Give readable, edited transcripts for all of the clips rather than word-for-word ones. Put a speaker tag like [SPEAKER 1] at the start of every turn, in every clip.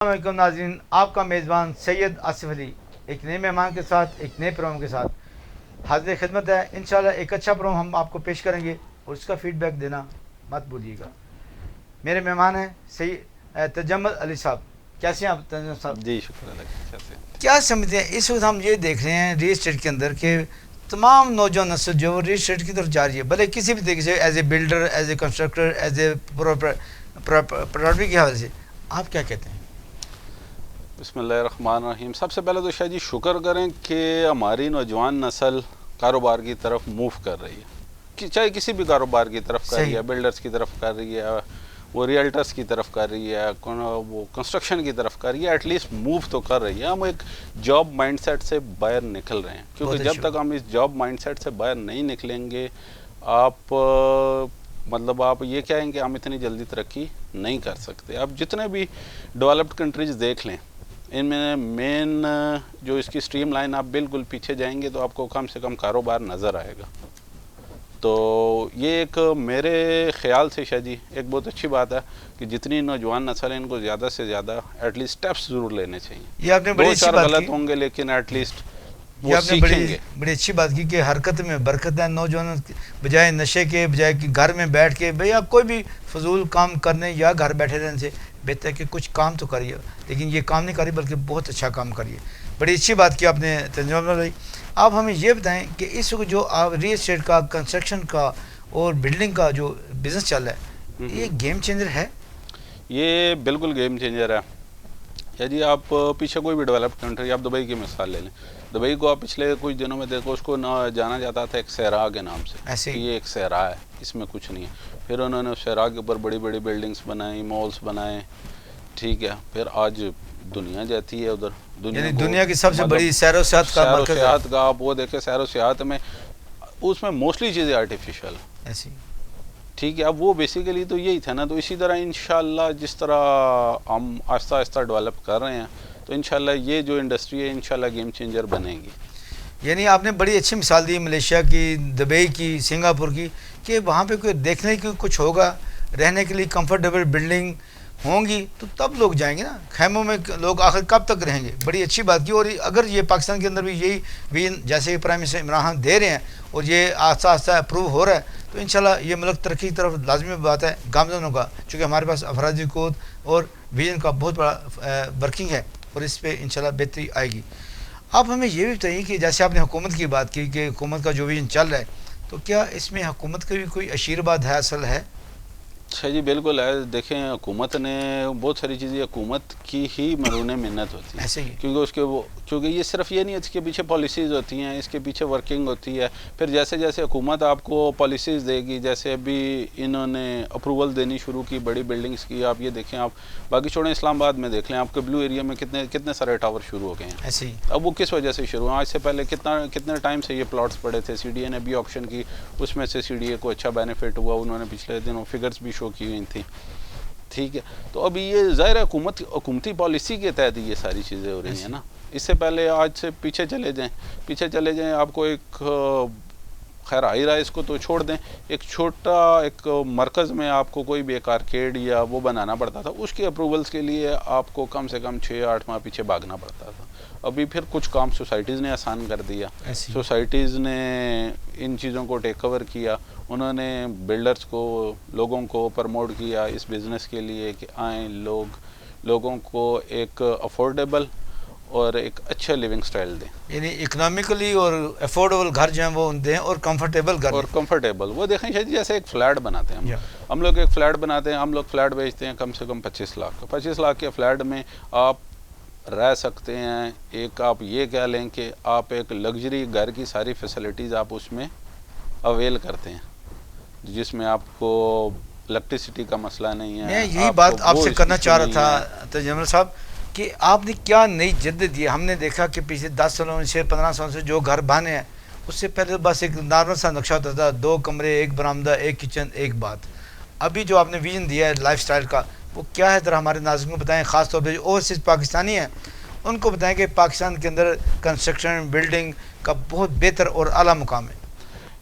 [SPEAKER 1] السلام علیکم ناظرین، آپ کا میزبان سید آصف علی ایک نئے مہمان کے ساتھ ایک نئے پروگرام کے ساتھ حاضر خدمت ہے۔ انشاءاللہ ایک اچھا پروگرام ہم آپ کو پیش کریں گے اور اس کا فیڈ بیک دینا مت بھولیے گا۔ میرے مہمان ہیں تجمل علی صاحب۔ کیسے ہیں آپ تجمل صاحب؟
[SPEAKER 2] جی شکر اللہ۔
[SPEAKER 1] کیا سمجھتے ہیں اس وقت ہم یہ دیکھ رہے ہیں ریل اسٹیٹ کے اندر کہ تمام نوجوان نسل جو ریل اسٹیٹ کی طرف جا رہی ہے، بھلے کسی بھی طریقے سے، as a builder, as a constructor, as a property کے حوالے سے آپ کیا کہتے ہیں؟
[SPEAKER 2] بسم اللہ الرحمن الرحیم۔ سب سے پہلے تو شاید جی شکر کریں کہ ہماری نوجوان نسل کاروبار کی طرف موو کر رہی ہے، چاہے کسی بھی کاروبار کی طرف کر رہی ہے، بلڈرز کی طرف کر رہی ہے، وہ ریئلٹرز کی طرف کر رہی ہے، وہ کنسٹرکشن کی طرف کر رہی ہے، ایٹ لیسٹ موو تو کر رہی ہے۔ ہم ایک جاب مائنڈ سیٹ سے باہر نکل رہے ہیں، کیونکہ جب تک ہم اس جاب مائنڈ سیٹ سے باہر نہیں نکلیں گے، آپ آپ یہ کہیں کہ ہم اتنی جلدی ترقی نہیں کر سکتے۔ آپ جتنے بھی ڈیولپڈ کنٹریز دیکھ لیں، ان میں مین جو اس کی سٹریم لائن، آپ بالکل پیچھے جائیں گے تو آپ کو کم سے کم کاروبار نظر آئے گا۔ تو یہ ایک میرے خیال سے شاید جی ایک بہت اچھی بات ہے کہ جتنی نوجوان نسل ہے ان کو زیادہ سے زیادہ ایٹ لیسٹ اسٹیپس ضرور لینے چاہیے۔
[SPEAKER 1] یہ آپ نے بڑی اچھی بات
[SPEAKER 2] غلط ہوں گے لیکن ایٹ لیسٹ
[SPEAKER 1] یہ آپ نے بڑی اچھی بات کی کہ حرکت میں برکت ہے۔ نوجوانوں بجائے نشے کے، بجائے کہ گھر میں بیٹھ کے بھئی آپ کوئی بھی فضول کام کرنے یا گھر بیٹھے رہنے سے بہتر ہے کہ کچھ کام تو کریے، لیکن یہ کام نہیں کریے بلکہ بہت اچھا کام کریے۔ بڑی اچھی بات کی آپ نے تجمل بھائی۔ آپ ہمیں یہ بتائیں کہ اس وقت جو آپ ریل اسٹیٹ کا، کنسٹرکشن کا اور بلڈنگ کا جو بزنس چل رہا ہے، یہ گیم چینجر ہے؟
[SPEAKER 2] یہ بالکل گیم چینجر ہے۔ یا جی آپ پیچھے کوئی بھی ڈیولپڈ کنٹری، آپ دبئی کی مثال لے لیں۔ دبئی کو آپ پچھلے کچھ دنوں میں دیکھو، اس کو جانا جاتا تھا ایک صحرا کے نام سے،
[SPEAKER 1] ایسے
[SPEAKER 2] یہ ایک صحرا ہے، اس میں کچھ نہیں ہے۔ پھر انہوں نے صحرا کے اوپر بڑی بڑی بلڈنگز بنائیں، مالز بنائے، ٹھیک ہے۔ پھر آج دنیا جاتی ہے ادھر،
[SPEAKER 1] دنیا کی سب سے بڑی سیر و سیاحت کا مرکز ہے۔
[SPEAKER 2] سیر و سیاحت کا آپ وہ دیکھیں، سیر و سیاحت میں اس میں موسٹلی چیزیں آرٹیفیشل ہیں،
[SPEAKER 1] ایسی
[SPEAKER 2] ٹھیک ہے۔ اب وہ بیسیکلی تو یہی تھا نا، تو اسی طرح انشاءاللہ جس طرح ہم آہستہ آہستہ ڈیولپ کر رہے ہیں تو انشاءاللہ یہ جو انڈسٹری ہے انشاءاللہ گیم چینجر بنے گی۔
[SPEAKER 1] یعنی آپ نے بڑی اچھی مثال دی ملیشیا کی، دبئی کی، سنگاپور کی، کہ وہاں پہ کوئی دیکھنے کی کچھ ہوگا، رہنے کے لیے کمفرٹیبل بلڈنگ ہوں گی تو تب لوگ جائیں گے نا۔ خیموں میں لوگ آخر کب تک رہیں گے؟ بڑی اچھی بات کی۔ اور اگر یہ پاکستان کے اندر بھی یہی ویژن جیسے پرائم منسٹر عمران خان دے رہے ہیں اور یہ آہستہ آہستہ اپروو ہو رہا ہے تو انشاءاللہ یہ ملک ترقی کی طرف لازمی بات ہے گامزن ہوگا، چونکہ ہمارے پاس افرادی قوت اور ویژن کا بہت بڑا ورکنگ ہے اور اس پہ انشاءاللہ بہتری آئے گی۔ آپ ہمیں یہ بھی بتائیے کہ جیسے آپ نے حکومت کی بات کی کہ حکومت کا جو ویژن چل رہا ہے، تو کیا اس میں حکومت کا بھی کوئی آشیرواد ہے، اصل ہے؟
[SPEAKER 2] اچھا جی بالکل ہے۔ دیکھیں حکومت نے بہت ساری چیزیں، حکومت کی ہی مرہون محنت ہوتی ہے،
[SPEAKER 1] ایسے ہی
[SPEAKER 2] کیونکہ اس کے کیونکہ یہ صرف یہ نہیں ہے، اس کے پیچھے پالیسیز ہوتی ہیں، اس کے پیچھے ورکنگ ہوتی ہے۔ پھر جیسے جیسے حکومت آپ کو پالیسیز دے گی، جیسے ابھی انہوں نے اپروول دینی شروع کی بڑی بلڈنگز کی، آپ یہ دیکھیں، آپ باقی چھوڑیں اسلام آباد میں دیکھ لیں، آپ کے بلو ایریا میں کتنے سارے ٹاور شروع ہو گئے ہیں۔
[SPEAKER 1] ایسے ہی
[SPEAKER 2] اب وہ کس وجہ سے شروع ہیں؟ آج سے پہلے کتنے ٹائم سے یہ پلاٹس پڑے تھے، سی ڈی اے نے بھی آپشن کی، اس میں سے سی ڈی اے کو اچھا بینیفٹ ہوا، انہوں نے پچھلے دنوں فگرز بھی شو کی ہوئی تھیں، ٹھیک ہے۔ تو ابھی یہ ظاہر ہے حکومتی پالیسی کے تحت یہ ساری چیزیں ہو رہی ہیں نا۔ اس سے پہلے آج سے پیچھے چلے جائیں، آپ کو ایک خیر آئی رہا ہے، اس کو تو چھوڑ دیں، ایک چھوٹا ایک مرکز میں آپ کو کوئی بھی ایک آرکیڈ یا وہ بنانا پڑتا تھا، اس کے اپروولز کے لیے آپ کو کم سے کم 6-8 ماہ پیچھے بھاگنا پڑتا تھا۔ ابھی پھر کچھ کام سوسائٹیز نے آسان کر دیا، سوسائٹیز نے ان چیزوں کو ٹیک اوور کیا، انہوں نے بلڈرز کو، لوگوں کو پروموٹ کیا اس بزنس کے لیے کہ آئیں لوگوں کو ایک افورڈیبل اور ایک اچھا لیونگ سٹائل دیں،
[SPEAKER 1] یعنی اکنامیکلی اور افورڈیبل گھر جو ہیں وہ دیں اور کمفرٹیبل گھر
[SPEAKER 2] اور کمفرٹیبل۔ وہ دیکھیں شاید جیسے ایک فلیٹ بناتے ہیں ہم لوگ ایک فلیٹ بناتے ہیں، ہم لوگ فلیٹ بیچتے ہیں کم سے کم 25 لاکھ کا، 25 لاکھ کے فلیٹ میں آپ رہ سکتے ہیں۔ ایک آپ یہ کہہ لیں کہ آپ ایک لگژری گھر کی ساری فیسلٹیز آپ اس میں اویل کرتے ہیں، جس میں آپ کو الیکٹریسٹی کا مسئلہ نہیں ہے۔
[SPEAKER 1] میں یہی بات آپ سے کرنا چاہ رہا تھا تجمل صاحب کہ آپ نے کیا نئی جدت دی ہے۔ ہم نے دیکھا کہ پچھلے 10 سالوں سے 15 سالوں سے جو گھر بنے ہیں اس سے پہلے بس ایک نارمل سا نقشہ ہوتا تھا، 2 کمرے، 1 برآمدہ، 1 کچن، 1 بات۔ ابھی جو آپ نے ویژن دیا ہے لائف سٹائل کا، وہ کیا ہے؟ ذرا ہمارے ناظرین کو بتائیں، خاص طور پہ جو اوورسیز پاکستانی ہیں ان کو بتائیں کہ پاکستان کے اندر کنسٹرکشن بلڈنگ کا بہت بہتر اور اعلیٰ مقام ہے۔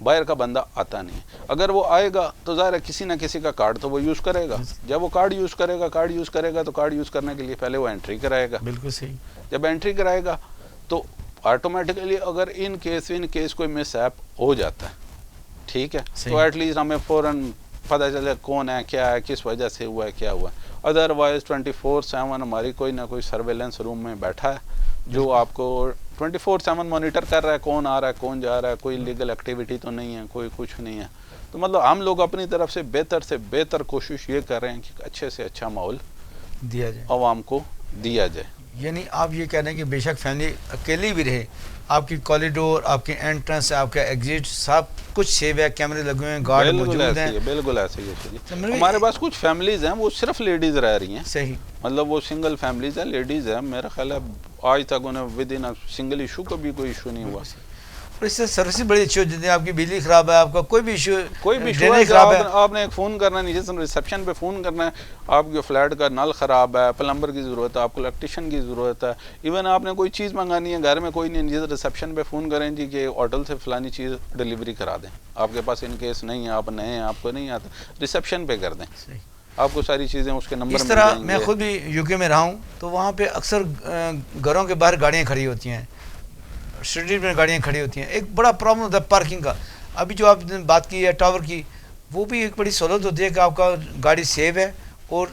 [SPEAKER 2] باہر کا بندہ آتا نہیں. اگر وہ آئے گا تو ظاہر ہے کسی نہ کسی کا کارڈ تو وہ یوز کرے گا. جب وہ کارڈ یوز کرے گا تو کارڈ یوز کرنے کے لیے پہلے وہ انٹری کرائے گا.
[SPEAKER 1] بالکل صحیح.
[SPEAKER 2] جب انٹری کرائے گا تو آٹومیٹکلی اگر ان کیس کوئی مس ایپ ہو جاتا ہے, ٹھیک ہے, تو ایٹ لیسٹ ہمیں فوراً پتہ چلے کون ہے, کیا ہے, کس وجہ سے ہوا ہے, کیا ہوا ہے. ادروائز 24/7 ہماری کوئی نہ کوئی سرویلنس روم میں بیٹھا ہے جو آپ کو 24/7 مانیٹر کر رہا ہے کون آ رہا ہے, کون جا رہا ہے, کوئی لیگل ایکٹیویٹی تو نہیں ہے, کوئی کچھ نہیں ہے. تو مطلب ہم لوگ اپنی طرف سے بہتر کوشش یہ کر رہے ہیں کہ اچھے سے اچھا ماحول
[SPEAKER 1] دیا جائے,
[SPEAKER 2] عوام کو دیا جائے.
[SPEAKER 1] یعنی آپ یہ کہہ رہے ہیں کہ بے شک فیملی اکیلی بھی رہے, آپ کی کوریڈور, آپ کی انٹرنس, آپ کا ایگزٹ, سب کچھ سیو ہے, کیمرے لگے ہوئے ہیں, گارڈ موجود ہیں.
[SPEAKER 2] بالکل ایسے ہی. ہمارے پاس کچھ فیملیز ہیں وہ صرف لیڈیز رہ رہی ہیں.
[SPEAKER 1] صحیح.
[SPEAKER 2] مطلب وہ سنگل فیملیز ہیں, لیڈیز ہیں. میرا خیال ہے آج تک انہیں ود ان سنگل ایشو کا بھی کوئی ایشو نہیں ہوا.
[SPEAKER 1] اور اس سے سروس بڑی اچھی ہو جاتی ہے. آپ کی بجلی خراب ہے, آپ کا کوئی بھی ایشو
[SPEAKER 2] خراب ہے, آپ نے ایک فون کرنا ہے, نیچے ریسیپشن پہ فون کرنا ہے, آپ کے فلیٹ کا نل خراب ہے, پلمبر کی ضرورت ہے, آپ کو الیکٹریشین کی ضرورت ہے. ایون آپ نے کوئی چیز منگانی ہے, گھر میں کوئی نہیں, نیچے ریسیپشن پہ فون کریں جی کہ ہوٹل سے فلانی چیز ڈلیوری کرا دیں. آپ کے پاس ان کیس نہیں ہے, آپ نئے ہیں, آپ کو نہیں آتا, ریسیپشن پہ کر دیں, آپ کو ساری چیزیں اس کے نمبر.
[SPEAKER 1] اس طرح میں خود بھی یو کے میں رہا ہوں تو وہاں پہ اکثر گھروں کے باہر گاڑیاں کھڑی ہوتی ہیں, اسٹریٹ میں گاڑیاں کھڑی ہوتی ہیں. ایک بڑا پرابلم ہوتا ہے پارکنگ کا. ابھی جو آپ نے بات کی ہے ٹاور کی, وہ بھی ایک بڑی سہولت ہوتی ہے کہ آپ کا گاڑی سیو ہے اور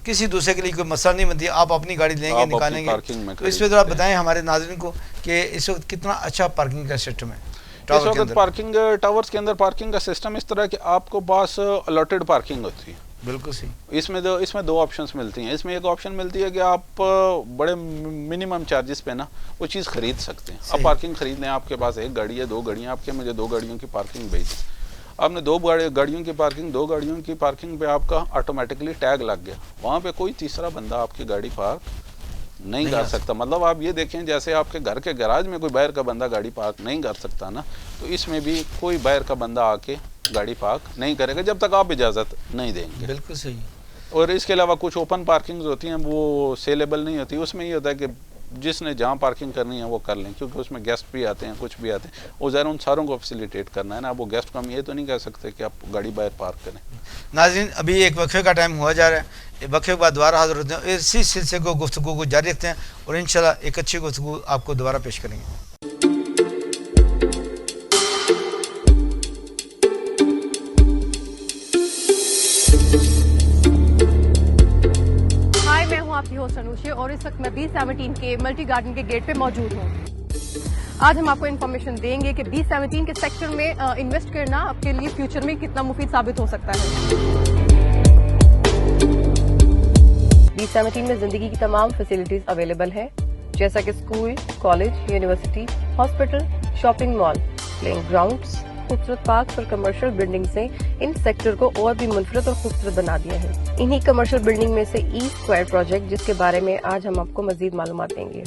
[SPEAKER 1] کسی دوسرے کے لیے کوئی مسئلہ نہیں بنتی, آپ اپنی گاڑی لیں گے, نکالیں گے. تو اس پہ ذرا بتائیں ہمارے ناظرین کو کہ اس وقت کتنا اچھا پارکنگ کا سسٹم ہے.
[SPEAKER 2] اس وقت پارکنگ ٹاورز کے اندر پارکنگ کا سسٹم اس طرح کہ آپ کو پاس الاٹڈ پارکنگ ہوتی ہے.
[SPEAKER 1] بالکل صحیح.
[SPEAKER 2] اس میں دو آپشنس ملتی ہیں. اس میں ایک آپشن ملتی ہے کہ آپ بڑے منیمم چارجز پہ نا وہ چیز خرید سکتے ہیں. اب پارکنگ خریدنے آپ کے پاس ایک گاڑی ہے, 2 گاڑیاں آپ کے, مجھے 2 گاڑیوں کی پارکنگ بھیج دیں. آپ نے 2 گاڑیوں کی پارکنگ پہ آپ کا آٹومیٹکلی ٹیگ لگ گیا. وہاں پہ کوئی تیسرا بندہ آپ کی گاڑی پارک نہیں کر سکتا. مطلب آپ یہ دیکھیں جیسے آپ کے گھر کے گراج میں کوئی باہر کا بندہ گاڑی پارک نہیں کر سکتا نا, تو اس میں بھی کوئی باہر کا بندہ آ کے گاڑی پارک نہیں کرے گا جب تک آپ اجازت نہیں دیں گے.
[SPEAKER 1] بالکل صحیح.
[SPEAKER 2] اور اس کے علاوہ کچھ اوپن پارکنگز ہوتی ہیں وہ سیلیبل نہیں ہوتی. اس میں یہ ہوتا ہے کہ جس نے جہاں پارکنگ کرنی ہے وہ کر لیں, کیونکہ اس میں گیسٹ بھی آتے ہیں, کچھ بھی آتے ہیں, وہ ظاہر ان ساروں کو فیسیلیٹیٹ کرنا ہے نا. وہ گیسٹ کو ہم یہ تو نہیں کہہ سکتے کہ آپ گاڑی باہر پارک کریں.
[SPEAKER 1] ناظرین ابھی ایک وقفے کا ٹائم ہوا جا رہا ہے, وقفے کے بعد دوبارہ حاضر ہوتے ہیں, اسی سلسلے کو گفتگو کو جاری رکھتے ہیں اور انشاءاللہ ایک اچھی گفتگو آپ کو دوبارہ پیش کریں گے.
[SPEAKER 3] آپ کی ہوسٹ انوشی اور اس وقت میں B17 کے ملٹی گارڈن کے گیٹ پہ موجود ہوں. آج ہم آپ کو انفارمیشن دیں گے کہ B17 کے سیکٹر میں انویسٹ کرنا آپ کے لیے فیوچر میں کتنا مفید ثابت ہو سکتا ہے. B17 میں زندگی کی تمام فیسلٹیز اویلیبل ہیں, جیسا کہ school, college, university, hospital, shopping mall, playing grounds, خوبصورت پارکس اور کمرشل بلڈنگز نے ان سیکٹر کو اور بھی منفرد اور خوبصورت بنا دیا ہے. انہی کمرشل بلڈنگ میں سے ای اسکوائر پروجیکٹ, جس کے بارے میں آج ہم آپ کو مزید معلومات دیں گے.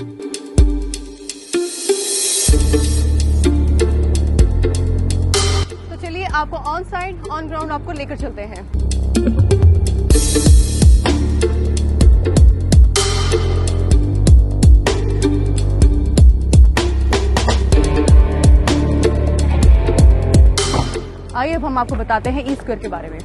[SPEAKER 3] تو چلیے آپ کو آن سائٹ آن گراؤنڈ آپ کو لے کر چلتے ہیں. آئیے اب ہم آپ کو بتاتے ہیں ای اسکوائر کے بارے میں.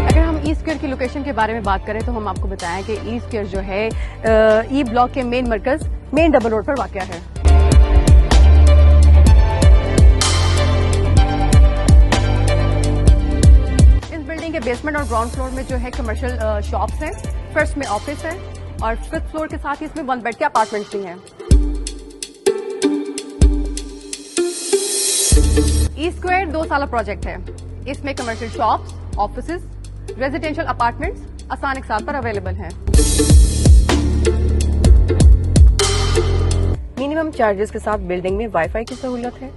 [SPEAKER 3] اگر ہم ای اسکوائر کی لوکیشن کے بارے میں بات کریں تو ہم آپ کو بتائیں کہ ای اسکوائر جو ہے ای بلاک کے مین مرکز مین ڈبل روڈ پر واقع ہے. اس بلڈنگ کے بیسمنٹ اور گراؤنڈ فلور میں جو ہے کمرشل شاپس ہیں, فرسٹ میں آفس ہے اور ففتھ فلور کے ساتھ ہی اس میں 1 بیڈ کے اپارٹمنٹس بھی ہیں. ای اسکوائر 2 سالہ پروجیکٹ ہے. اس میں commercial shops, offices, residential apartments آسان ایک ساتھ پر اویلیبل ہیں. منیمم چارجز کے ساتھ بلڈنگ میں وائی فائی کی سہولت ہے.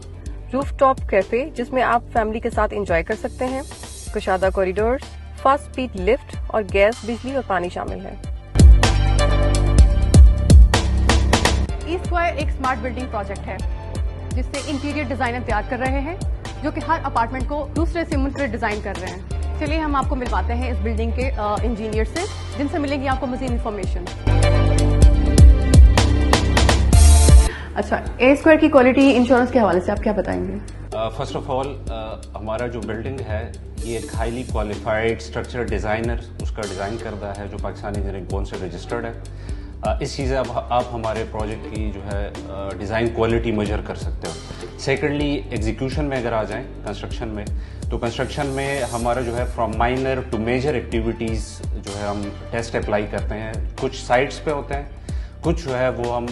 [SPEAKER 3] روف ٹاپ کیفے جس میں آپ فیملی کے ساتھ انجوائے کر سکتے ہیں. کشادہ کوریڈورز, فاسٹ اسپیڈ لفٹ اور گیس, بجلی اور پانی شامل ہے. ای اسکوائر ایک اسمارٹ بلڈنگ پروجیکٹ ہے جس سے انٹیریئر ڈیزائنر تیار کر رہے ہیں جو کہ ہر اپارٹمنٹ کو دوسرے سے منفرد ڈیزائن کر رہے ہیں.
[SPEAKER 4] چلیے ہم آپ کو ملواتے ہیں اس بلڈنگ کے انجینئر سے، جن سے ملے گی آپ کو مزید انفارمیشن. اچھا، اے اسکوائر کی کوالٹی انشورنس کے حوالے سے آپ کیا بتائیں گے؟
[SPEAKER 5] فرسٹ آف آل ہمارا جو بلڈنگ ہے یہ ایک ہائیلی کوالیفائڈ اسٹرکچر ڈیزائنر اس کا ڈیزائن کردہ ہے جو پاکستانی انجینئرنگ بورڈ سے رجسٹرڈ ہے. اس چیز سے اب آپ ہمارے پروجیکٹ کی جو ہے ڈیزائن کوالٹی میجر کر سکتے ہو. سیکنڈلی ایگزیکیوشن میں اگر آ جائیں کنسٹرکشن میں، تو کنسٹرکشن میں ہمارا جو ہے from minor to major activities جو ہے ہم ٹیسٹ اپلائی کرتے ہیں. کچھ سائٹس پہ ہوتے ہیں، کچھ جو ہے وہ ہم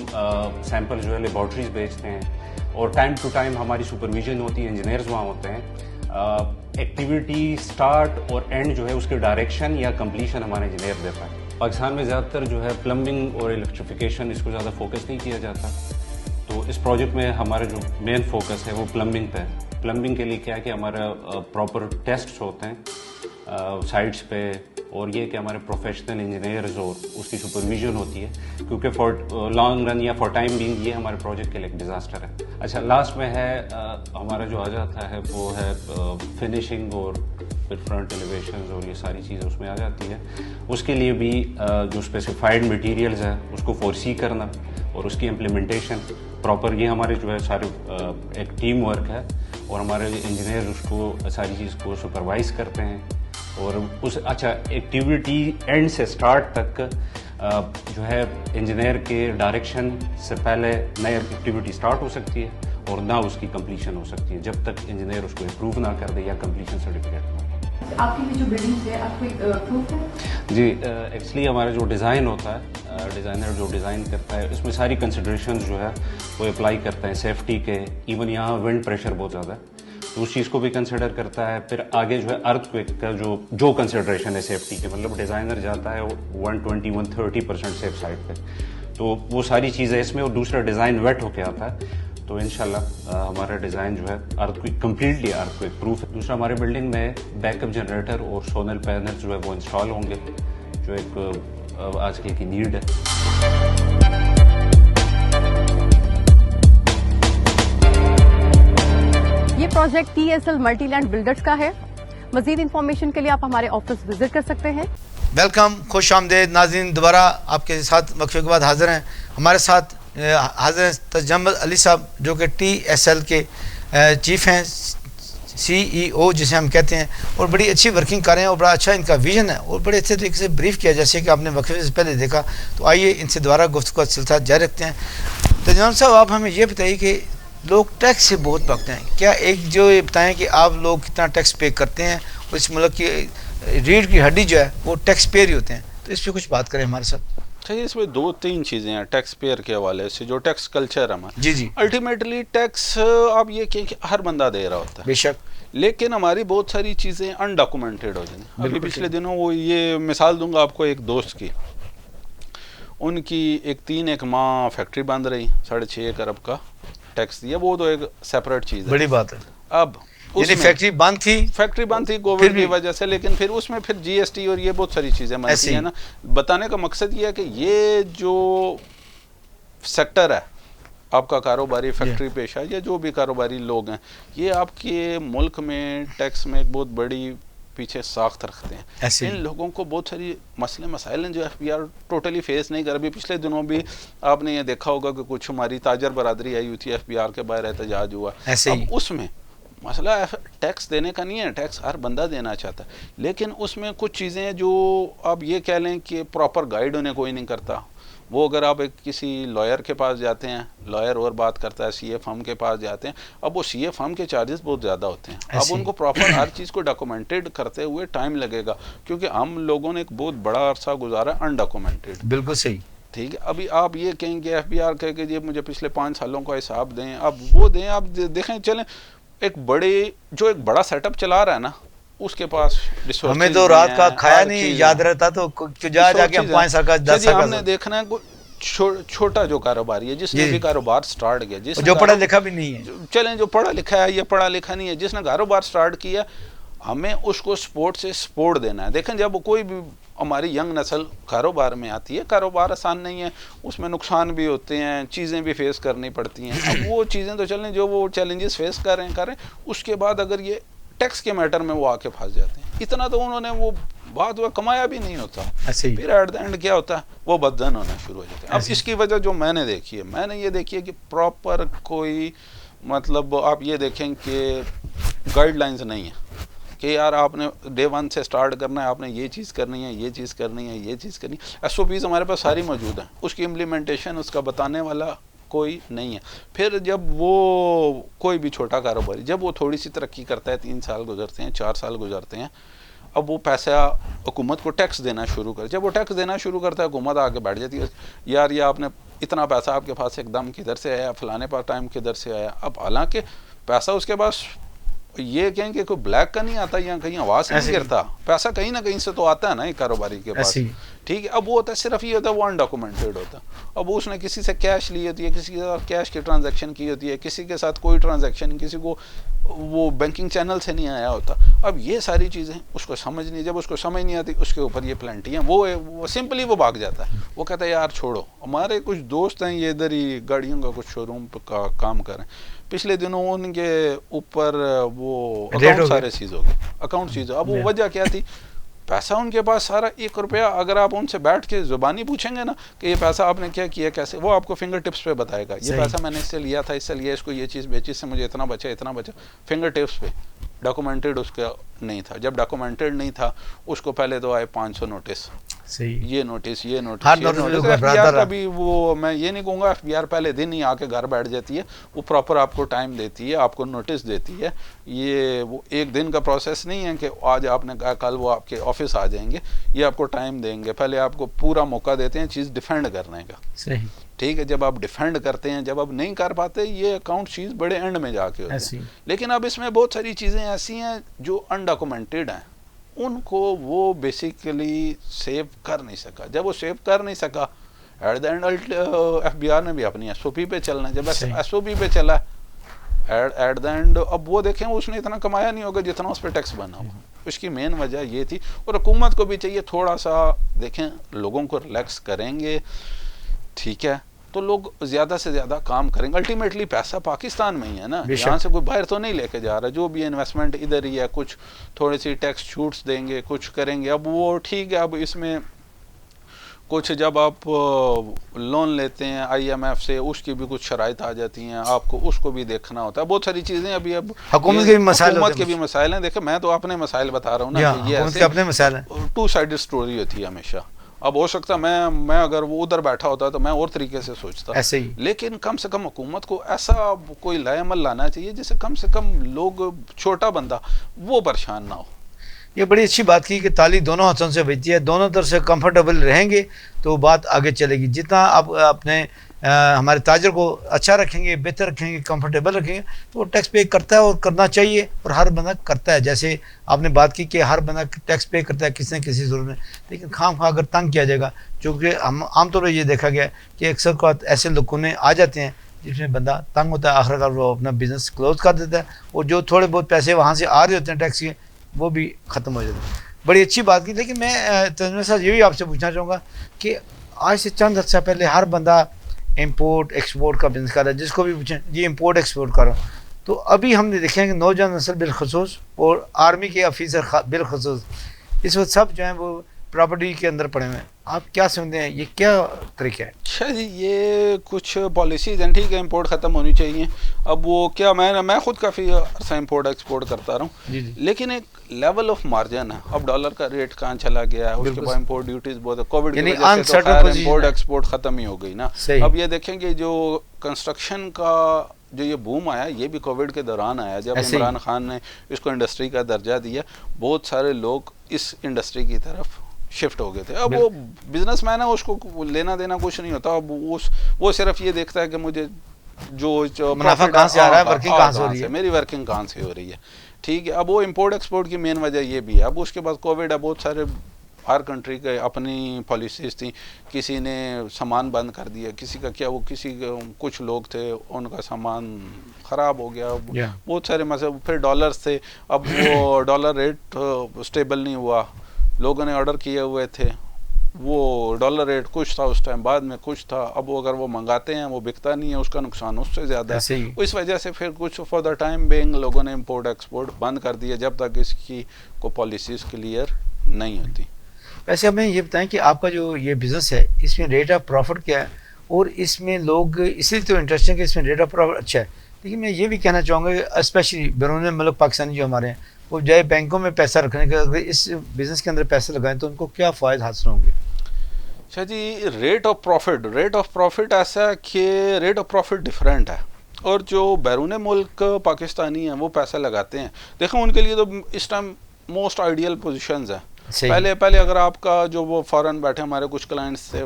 [SPEAKER 5] سیمپل جو ہے لیبارٹریز بھیجتے ہیں، اور ٹائم ٹو ٹائم ہماری سپرویژن ہوتی ہے، انجینئرز وہاں ہوتے ہیں. ایکٹیویٹی سٹارٹ اور اینڈ جو ہے اس کے ڈائریکشن یا کمپلیشن ہمارا انجینئر دیتا ہے. پاکستان میں زیادہ تر جو ہے پلمبنگ اور الیکٹریفیکیشن اس کو زیادہ فوکس نہیں کیا جاتا، تو اس پروجیکٹ میں ہمارا جو مین فوکس ہے وہ پلمبنگ پہ ہے. پلمبنگ کے لیے کیا ہے کہ ہمارا پراپر ٹیسٹس ہوتے ہیں سائٹس پہ، اور یہ کہ ہمارے پروفیشنل انجینئرز اور اس کی سپرویژن ہوتی ہے، کیونکہ فار لانگ رن یا فار ٹائم بینگ یہ ہمارے پروجیکٹ کے لیے ایک ڈیزاسٹر ہے. اچھا، لاسٹ میں ہے ہمارا جو آ جاتا ہے وہ ہے فنیشنگ اور پھر فرنٹ ایلیویشنز اور یہ ساری چیزیں اس میں آ جاتی ہے. اس کے لیے بھی جو اسپیسیفائڈ مٹیریلز ہیں اس کو فورسی کرنا اور اس کی امپلیمنٹیشن پراپر، یہ ہمارے جو ہے سارے ایک ٹیم ورک ہے، اور ہمارے انجینئر اس کو ساری چیز کو سپروائز کرتے ہیں. اور اس ایکٹیویٹی اینڈ سے اسٹارٹ تک جو ہے انجینئر کے ڈائریکشن سے پہلے نئی ایکٹیویٹی اسٹارٹ ہو سکتی ہے اور نہ اس کی کمپلیشن ہو سکتی ہے جب تک انجینئر اس کو اپروو نہ کر دے یا کمپلیشن سرٹیفکیٹ نہ دے.
[SPEAKER 4] آپ کی جو بلڈنگ ہے آپ کو پروف ہے؟
[SPEAKER 5] جی، ایکچولی ہمارا جو ڈیزائن ہوتا ہے، ڈیزائنر جو ڈیزائن کرتا ہے اس میں ساری کنسیڈریشنز جو ہے وہ اپلائی کرتے ہیں سیفٹی کے. ایون یہاں ونڈ پریشر بہت زیادہ ہے تو اس چیز کو بھی کنسیڈر کرتا ہے. پھر آگے جو ہے ارتھ کویک کا جو کنسیڈریشن ہے سیفٹی کے، مطلب ڈیزائنر جاتا ہے 120-130% سیف سائڈ پہ، تو وہ ساری چیزیں اس میں. اور دوسرا ڈیزائن ویٹ ہو کے آتا ہے، تو انشاءاللہ ہمارا ڈیزائن جو ہے ارتھ کویک کمپلیٹلی ارتھ کویک پروف ہے. دوسرا ہمارے بلڈنگ میں بیک اپ جنریٹر اور سولر پینل جو ہے وہ انسٹال ہوں گے، جو ایک آج کل کی نیڈ ہے.
[SPEAKER 4] یہ project TSL Multi Land Builders کا ہے. مزید انفارمیشن کے لیے آپ ہمارے آفس وزٹ کر سکتے ہیں.
[SPEAKER 1] ویلکم، خوش آمدید ناظرین. دوبارہ آپ کے ساتھ وقفے کے بعد حاضر ہیں. ہمارے ساتھ حاضر ہیں تجمل علی صاحب، جو کہ TSL کے چیف ہیں، CEO جسے ہم کہتے ہیں، اور بڑی اچھی ورکنگ کر رہے ہیں اور بڑا اچھا ان کا ویژن ہے اور بڑے اچھے طریقے سے بریف کیا جیسے کہ آپ نے وقفے سے پہلے دیکھا. تو آئیے ان سے دوبارہ گفتگو کا سلسلہ جاری رکھتے ہیں. تجمل صاحب، آپ ہمیں یہ بتائیے کہ لوگ ٹیکس سے بہت بھاگتے ہیں. کیا ایک جو یہ بتائیں کہ آپ لوگ کتنا ٹیکس پے کرتے ہیں، اور اس ملک کی ریڑھ کی ہڈی جو ہے وہ ٹیکس پیئر ہی ہوتے ہیں، تو اس پہ کچھ بات کریں ہمارے ساتھ.
[SPEAKER 2] چاہیے اس میں 2-3 چیزیں ہیں ٹیکس پیئر کے حوالے سے. جو ٹیکس کلچر ہے ہمارا،
[SPEAKER 1] جی
[SPEAKER 2] الٹیمیٹلی ٹیکس آپ یہ کہ ہر بندہ دے رہا ہوتا ہے،
[SPEAKER 1] بے شک،
[SPEAKER 2] لیکن ہماری بہت ساری چیزیں انڈاکومنٹڈ ہو جائیں. ابھی پچھلے دنوں وہ یہ مثال دوں گا آپ کو، ایک دوست کی، ان کی ایک ماہ فیکٹری بند رہی، 6.5 ارب کا ٹیکس دیا. وہ تو ایک سیپریٹ چیز ہے،
[SPEAKER 1] بڑی بات ہے.
[SPEAKER 2] اب
[SPEAKER 1] یعنی فیکٹری بند تھی
[SPEAKER 2] کووڈ کی وجہ سے، لیکن پھر اس میں پھر GST اور یہ بہت ساری چیزیں منتی ہیں نا. بتانے کا مقصد یہ ہے کہ یہ جو سیکٹر ہے آپ کا کاروباری فیکٹری پیشہ یا جو بھی کاروباری لوگ ہیں، یہ آپ کے ملک میں ٹیکس میں ایک بہت بڑی پیچھے ساخت رکھتے ہیں. ان لوگوں کو بہت ساری مسئلے مسائل ہیں جو FBR ٹوٹلی فیس نہیں کر. ابھی پچھلے دنوں بھی آپ نے یہ دیکھا ہوگا کہ کچھ ہماری تاجر برادری آئی ہوئی تھی، FBR کے باہر احتجاج ہوا. اب اس میں مسئلہ ٹیکس دینے کا نہیں ہے، ٹیکس ہر بندہ دینا چاہتا ہے، لیکن اس میں کچھ چیزیں ہیں جو آپ یہ کہہ لیں کہ پراپر گائیڈ انہیں کوئی نہیں کرتا. وہ اگر آپ ایک کسی لائر کے پاس جاتے ہیں، لائر اور بات کرتا ہے، CA فرم کے پاس جاتے ہیں، اب وہ CA فرم کے چارجز بہت زیادہ ہوتے ہیں. اب ان کو پراپر ہر چیز کو ڈاکومنٹڈ کرتے ہوئے ٹائم لگے گا، کیونکہ ہم لوگوں نے ایک بہت بڑا عرصہ گزارا انڈاکومنٹڈ.
[SPEAKER 1] بالکل صحیح،
[SPEAKER 2] ٹھیک ہے. ابھی آپ یہ کہیں گے FBR کہہ کہ یہ مجھے پچھلے 5 سالوں کا حساب دیں، اب وہ دیں. آپ دیکھیں چلیں ایک بڑا سیٹ اپ چلا رہا ہے نا، اس کے پاس
[SPEAKER 1] ہمیں تو رات کا کھایا نہیں یاد رہتا، تو جا کے 5 سال کا 10 سال کا ہم نے
[SPEAKER 2] دیکھنا ہے. چھوٹا جو کاروباری ہے، جس نے بھی کاروبار سٹارٹ کیا، جس
[SPEAKER 1] جو پڑھا لکھا بھی نہیں ہے،
[SPEAKER 2] چلیں جو پڑھا لکھا ہے یا پڑھا لکھا نہیں ہے، جس نے کاروبار سٹارٹ کیا، ہمیں اس کو سپورٹ سے سپورٹ دینا ہے. دیکھیں جب کوئی بھی ہماری ینگ نسل کاروبار میں آتی ہے، کاروبار آسان نہیں ہے، اس میں نقصان بھی ہوتے ہیں، چیزیں بھی فیس کرنی پڑتی ہیں. اب وہ چیزیں تو چلیں جو وہ چیلنجز فیس کر رہے ہیں، اس کے بعد اگر یہ ٹیکس کے میٹر میں وہ آ کے پھنس جاتے ہیں. اتنا تو انہوں نے وہ بات وہ کمایا بھی نہیں ہوتا. پھر ایٹ دا اینڈ کیا ہوتا ہے, وہ بدزن ہونا شروع ہو جاتے ہیں. اب اس کی وجہ جو میں نے دیکھی ہے, میں نے یہ دیکھی ہے کہ پراپر کوئی مطلب آپ یہ دیکھیں کہ گائیڈ لائنز نہیں ہیں کہ یار آپ نے ڈے 1 سے سٹارٹ کرنا ہے, آپ نے یہ چیز کرنی ہے, یہ چیز کرنی ہے, یہ چیز کرنی ہے. ایس او پیز ہمارے پاس ساری موجود ہیں, اس کی امپلیمنٹیشن اس کا بتانے والا کوئی نہیں ہے. پھر جب وہ کوئی بھی چھوٹا کاروباری جب وہ تھوڑی سی ترقی کرتا ہے, 3 سال گزرتے ہیں, 4 سال گزرتے ہیں, اب وہ پیسہ حکومت کو ٹیکس دینا شروع کر. جب وہ ٹیکس دینا شروع کرتا ہے, حکومت آ کے بیٹھ جاتی ہے, یار یہ آپ نے اتنا پیسہ آپ کے پاس ایک دم کدھر سے آیا, فلانے پاس ٹائم کدھر سے آیا. اب حالانکہ پیسہ اس کے پاس یہ کہیں کہ کوئی بلیک کا نہیں آتا یا کہیں آواز نہیں گرتا, پیسہ کہیں نہ کہیں سے تو آتا ہے نا ایک کاروباری کے پاس, ٹھیک ہے. اب وہ ہوتا ہے صرف یہ ہوتا ہے وہ انڈاکومنٹڈ ہوتا ہے. اب اس نے کسی سے کیش لی ہوتی ہے, کسی کے ساتھ کیش کی ٹرانزیکشن کی ہوتی ہے, کسی کے ساتھ کوئی ٹرانزیکشن, کسی کو وہ بینکنگ چینل سے نہیں آیا ہوتا. اب یہ ساری چیزیں اس کو سمجھ نہیں, جب اس کو سمجھ نہیں آتی اس کے اوپر یہ پلانٹی ہیں, وہ سمپلی وہ بھاگ جاتا ہے. وہ کہتا ہے یار چھوڑو. ہمارے کچھ دوست ہیں یہ ادھر ہی گاڑیوں کا کچھ شو روم کا کام کریں, پچھلے دنوں ان کے اوپر وہ اکاؤنٹ سارے سیز ہو گئے, اکاؤنٹ سیز. اب وہ وجہ کیا تھی, پیسہ ان کے پاس سارا 1 روپیہ اگر آپ ان سے بیٹھ کے زبانی پوچھیں گے نا کہ یہ پیسہ آپ نے کیا کیا کیسے, وہ آپ کو فنگر ٹپس پہ بتائے گا. یہ پیسہ میں نے اس سے لیا تھا, اس سے لیا, اس کو یہ چیز بیچی, اس سے مجھے اتنا بچا, اتنا بچا, فنگر ٹپس پہ. ڈاکومنٹڈ اس کا نہیں تھا. جب ڈاکومنٹڈ نہیں تھا اس کو پہلے تو آئے 500 نوٹس, یہ نوٹس, یہ نوٹس, ایف بی آر کا بھی وہ میں یہ نہیں کہوں گا ایف بی آر پہلے دن ہی آ کے گھر بیٹھ جاتی ہے, وہ پراپر آپ کو ٹائم دیتی ہے, آپ کو نوٹس دیتی ہے. یہ وہ ایک دن کا پروسیس نہیں ہے کہ آج آپ نے کہا کل وہ آپ کے آفس آ جائیں گے, یہ آپ کو ٹائم دیں گے, پہلے آپ کو پورا موقع دیتے ہیں چیز ڈیفینڈ کرنے کا. صحیح, ٹھیک ہے. جب آپ ڈیفینڈ کرتے ہیں, جب آپ نہیں کر پاتے, یہ اکاؤنٹ چیز بڑے اینڈ میں جا کے ہوتی ہے. لیکن اب اس میں بہت ساری چیزیں ایسی ہیں جو انڈاکومنٹڈ ہیں, ان کو وہ بیسیکلی سیو کر نہیں سکا. جب وہ سیو کر نہیں سکا, ایٹ دا اینڈ ایف بی آر نے بھی اپنی ایس او پی پہ چلنا ہے. جب ایس او پی پہ چلا ایٹ دا اینڈ, اب وہ دیکھیں اس نے اتنا کمایا نہیں ہوگا جتنا اس پہ ٹیکس بنا ہوا. اس کی مین وجہ یہ تھی. اور حکومت کو بھی چاہیے تھوڑا سا دیکھیں, لوگوں کو ریلیکس کریں گے, ٹھیک ہے, تو لوگ زیادہ سے زیادہ کام کریں گے. الٹیمیٹلی پیسہ پاکستان میں ہی ہے نا, یہاں سے کوئی باہر تو نہیں لے کے جا رہا. جو بھی انویسٹمنٹ ادھر ہی ہے, کچھ تھوڑی سی ٹیکس چھوٹس دیں گے, کچھ کریں گے. اب وہ ٹھیک ہے, اب اس میں کچھ جب آپ لون لیتے ہیں آئی ایم ایف سے, اس کی بھی کچھ شرائط آ جاتی ہیں, آپ کو اس کو بھی دیکھنا ہوتا ہے. بہت ساری چیزیں ابھی اب حکومت کے بھی مسائل ہیں. دیکھیں میں تو اپنے مسائل بتا رہا ہوں نا, یہ ایسے اپنے مسائل ہیں, 2 سائیڈڈ اسٹوری ہوتی ہے ہمیشہ. اب ہو سکتا ہے میں اگر وہ ادھر بیٹھا ہوتا تو میں اور طریقے سے سوچتا ایسے ہی, لیکن کم سے کم حکومت کو ایسا کوئی لائے عمل لانا چاہیے جس سے کم سے کم لوگ, چھوٹا بندہ وہ پریشان نہ ہو.
[SPEAKER 1] یہ بڑی اچھی بات کی کہ تالی دونوں ہاتھوں سے بجتی ہے, دونوں طرف سے کمفرٹیبل رہیں گے تو بات آگے چلے گی. جتنا آپ اپنے ہمارے تاجر کو اچھا رکھیں گے, بہتر رکھیں گے, کمفرٹیبل رکھیں گے, تو وہ ٹیکس پے کرتا ہے اور کرنا چاہیے, اور ہر بندہ کرتا ہے. جیسے آپ نے بات کی کہ ہر بندہ ٹیکس پے کرتا ہے کسی نہ کسی ضرورت میں, لیکن خام خواہ اگر تنگ کیا جائے گا, چونکہ ہم عام طور پر یہ دیکھا گیا ہے کہ اکثر کو ایسے لکونے آ جاتے ہیں جس میں بندہ تنگ ہوتا ہے, آخر کار وہ اپنا بزنس کلوز کر دیتا ہے, اور جو تھوڑے بہت پیسے وہاں سے آ رہے ہوتے ہیں ٹیکس کے, وہ بھی ختم ہو جاتے ہیں. بڑی اچھی بات کی. لیکن میں تنویر صاحب یہ بھی آپ سے پوچھنا چاہوں گا کہ آج سے چند عرصہ پہلے ہر بندہ امپورٹ ایکسپورٹ کا بزنس کر رہا ہے. جس کو بھی پوچھیں یہ امپورٹ ایکسپورٹ کر رہا ہوں, تو ابھی ہم نے دیکھا ہے کہ نوجوان نسل بالخصوص اور آرمی کے آفیسر بالخصوص اس وقت سب جو ہیں وہ پراپرٹی کے اندر پڑے ہوئے ہیں. آپ کیا سمجھتے ہیں, یہ کیا طریقہ ہے؟
[SPEAKER 2] شاید یہ کچھ پالیسیز ہیں, ٹھیک ہے, امپورٹ ختم ہونی چاہیے. اب وہ کیا, میں خود کافی عرصہ امپورٹ ایکسپورٹ کرتا رہا ہوں, لیکن ایک لیول آف مارجن ہے. اب ڈالر کا ریٹ کہاں چلا گیا ہے, اس کے بعد امپورٹ ڈیوٹیز بہت ہے, کووڈ کی وجہ سے تو امپورٹ ایکسپورٹ ختم ہی ہو گئی نا. اب یہ دیکھیں کہ جو کنسٹرکشن کا جو یہ بوم آیا, یہ بھی کووڈ کے دوران آیا, جب عمران خان نے اس کو انڈسٹری کا درجہ دیا, بہت سارے لوگ اس انڈسٹری کی طرف شفٹ ہو گئے تھے. اب وہ بزنس مین ہے, اس کو لینا دینا کچھ نہیں ہوتا. اب وہ صرف یہ دیکھتا ہے کہ مجھے جو
[SPEAKER 1] منافع کہاں سے آ رہا ہے, ورکنگ کہاں سے ہو رہی ہے,
[SPEAKER 2] میری ورکنگ کہاں سے ہو رہی ہے, ٹھیک ہے. اب وہ امپورٹ ایکسپورٹ کی مین وجہ یہ بھی ہے. اب اس کے بعد کووڈ ہے, بہت سارے ہر کنٹری کے اپنی پالیسیز تھیں. کسی نے سامان بند کر دیا, کسی کا کیا, وہ کسی کچھ لوگ تھے ان کا سامان خراب ہو گیا, بہت سارے مسئلے. پھر ڈالرز تھے, اب وہ ڈالر ریٹ اسٹیبل نہیں ہوا, لوگوں نے آرڈر کیے ہوئے تھے, وہ ڈالر ریٹ کچھ تھا اس ٹائم, بعد میں کچھ تھا, اب وہ اگر وہ منگاتے ہیں وہ بکتا نہیں ہے, اس کا نقصان اس سے زیادہ ہے. اس وجہ سے پھر کچھ فار دا ٹائم بینگ لوگوں نے امپورٹ ایکسپورٹ بند کر دیا جب تک اس کی کوئی پالیسیز کلیئر نہیں ہوتی.
[SPEAKER 1] ویسے ہمیں یہ بتائیں کہ آپ کا جو یہ بزنس ہے اس میں ریٹ آف پروفٹ کیا ہے, اور اس میں لوگ اس لیے تو انٹرسٹنگ کہ اس میں ریٹ آف پروفٹ اچھا ہے, لیکن میں یہ بھی کہنا چاہوں گا کہ اسپیشلی بیرون ملک پاکستانی جو ہمارے ہیں وہ جائے بینکوں میں پیسہ رکھنے کے, اگر اس بزنس کے اندر پیسے لگائیں تو ان کو کیا فائدہ حاصل ہوں گے؟
[SPEAKER 2] اچھا جی, ریٹ آف پروفٹ ایسا ہے کہ ریٹ آف پروفٹ ڈفرینٹ ہے, اور جو بیرون ملک پاکستانی ہیں وہ پیسہ لگاتے ہیں, دیکھیں ان کے لیے تو اس ٹائم موسٹ آئیڈیل پوزیشنز ہیں. پہلے اگر آپ کا جو وہ فورن بیٹھے, ہمارے کچھ کلائنٹس تھے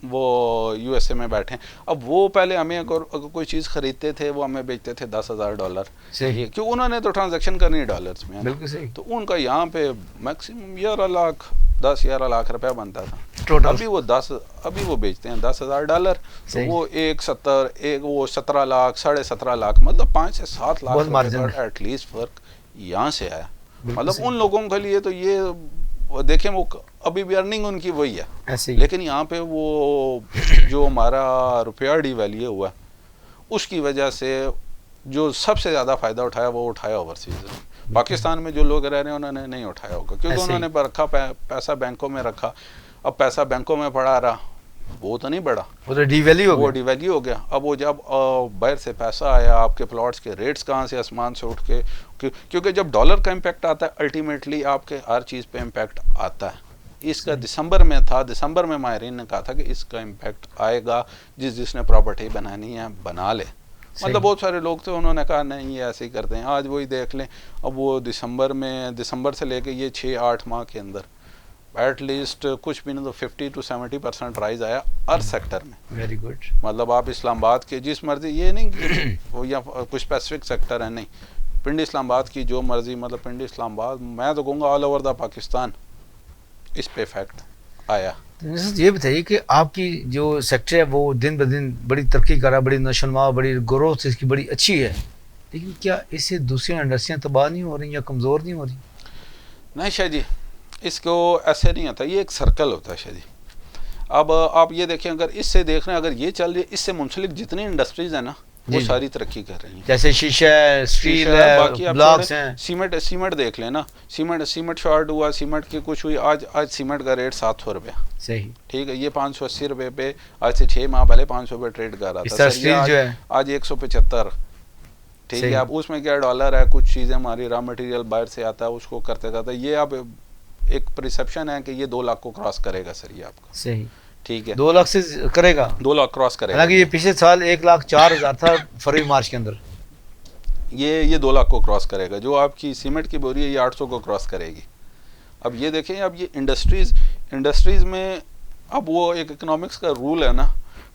[SPEAKER 2] وہ یو ایس اے میں بیٹھے ہیں, اب وہ پہلے ہمیں اگر کوئی چیز خریدتے تھے وہ ہمیں بیچتے تھے $10,000, کیوں انہوں نے تو ٹرانزیکشن کرنی ہے ڈالرس میں, بالکل صحیح, تو ان کا یہاں پہ میکسیمم 11 لاکھ روپیہ بنتا تھا. ابھی وہ بیچتے ہیں $10,000, تو وہ 17 لاکھ 17.5 لاکھ, مطلب 5 سے 7 لاکھ ایٹ لیسٹ فرق یہاں سے آیا. مطلب ان لوگوں کے لیے تو یہ دیکھیں وہ ابھی بھی ارننگ ان کی وہی ہے, لیکن یہاں پہ وہ جو ہمارا روپیہ ڈی ویلیو ہوا اس کی وجہ سے جو سب سے زیادہ فائدہ اٹھایا وہ اٹھایا اوورسیز. پاکستان میں جو لوگ رہ رہے ہیں انہوں نے نہیں اٹھایا ہوگا, کیونکہ انہوں نے رکھا پیسہ بینکوں میں رکھا. اب پیسہ بینکوں میں پڑا رہا, وہ تو نہیں بڑھا, وہ تو ڈی ویلیو ہو گیا. اب وہ جب باہر سے پیسہ آیا, آپ کے پلاٹس کے ریٹس کہاں سے آسمان سے اٹھ کے, کیونکہ جب ڈالر کا امپیکٹ آتا ہے الٹیمیٹلی آپ کے ہر چیز پہ امپیکٹ آتا ہے. اس کا دسمبر میں ماہرین نے کہا تھا کہ اس کا امپیکٹ آئے گا, جس نے پراپرٹی بنانی ہے بنا لے. مطلب بہت سارے لوگ تھے انہوں نے کہا نہیں یہ ایسے ہی کرتے ہیں. آج وہی دیکھ لیں, اب وہ دسمبر سے لے کے یہ 6-8 ماہ کے اندر ایٹ لیسٹ کچھ بھی نہیں تو 50 to 70% رائز آیا ہر سیکٹر میں. Very good. مطلب آپ اسلام آباد کے جس مرضی, یہ نہیں کہ وہ یا کچھ اسپیسیفک سیکٹر ہے, نہیں, پنڈی اسلام آباد کی جو مرضی, مطلب پنڈی اسلام آباد میں تو کہوں گا آل اوور دا پاکستان اس پہ افیکٹ آیا.
[SPEAKER 1] یہ بتائیے کہ آپ کی جو سیکٹر ہے وہ دن بدن بڑی ترقی کر رہا ہے, بڑی نشوونما, بڑی گروتھ اس کی بڑی اچھی ہے, لیکن کیا اس سے دوسری انڈسٹریاں تباہ نہیں ہو رہی یا کمزور نہیں ہو رہی؟
[SPEAKER 2] نہیں شاہ جی, اس کو ایسے نہیں ہوتا, یہ ایک سرکل ہوتا ہے شاہ جی. اب آپ یہ دیکھیں, اگر اس سے دیکھ رہے ہیں, اگر یہ چل رہی ہے, اس سے منسلک جتنی انڈسٹریز ہیں نا وہ ساری ترقی کر رہی ہیں, جیسے
[SPEAKER 1] شیشہ ہے, اسٹیل ہے, باقی بلاکس ہیں,
[SPEAKER 2] سیمنٹ دیکھ لیں نا, سیمنٹ شارٹ ہوا, سیمنٹ کی کچھ ہوئی, آج سیمنٹ کا ریٹ $700.
[SPEAKER 1] صحیح,
[SPEAKER 2] ٹھیک ہے, یہ $580 پہ آج سے 6 ماہ پہلے $500 ٹریڈ کر رہا تھا, آج 175. ٹھیک ہے, اب اس میں کیا ڈالر ہے, کچھ چیزیں ہماری را مٹیریل باہر سے آتا ہے, اس کو کرتے کرتے یہ اب ایک پرسیپشن ہے کہ یہ 2 لاکھ کو کراس کرے گا سر, یہ آپ کا
[SPEAKER 1] صحیح,
[SPEAKER 2] ٹھیک ہے,
[SPEAKER 1] 2 لاکھ سے کرے گا,
[SPEAKER 2] 2 لاکھ کراس کرے گا.
[SPEAKER 1] حالانکہ یہ پچھلے سال 1,04,000 تھا فروری مارچ کے اندر,
[SPEAKER 2] یہ 2 لاکھ کو کراس کرے گا. جو آپ کی سیمنٹ کی بوری ہے یہ 800 کو کراس کرے گی. اب یہ دیکھیں, اب یہ انڈسٹریز میں اب وہ ایک اکنامکس کا رول ہے نا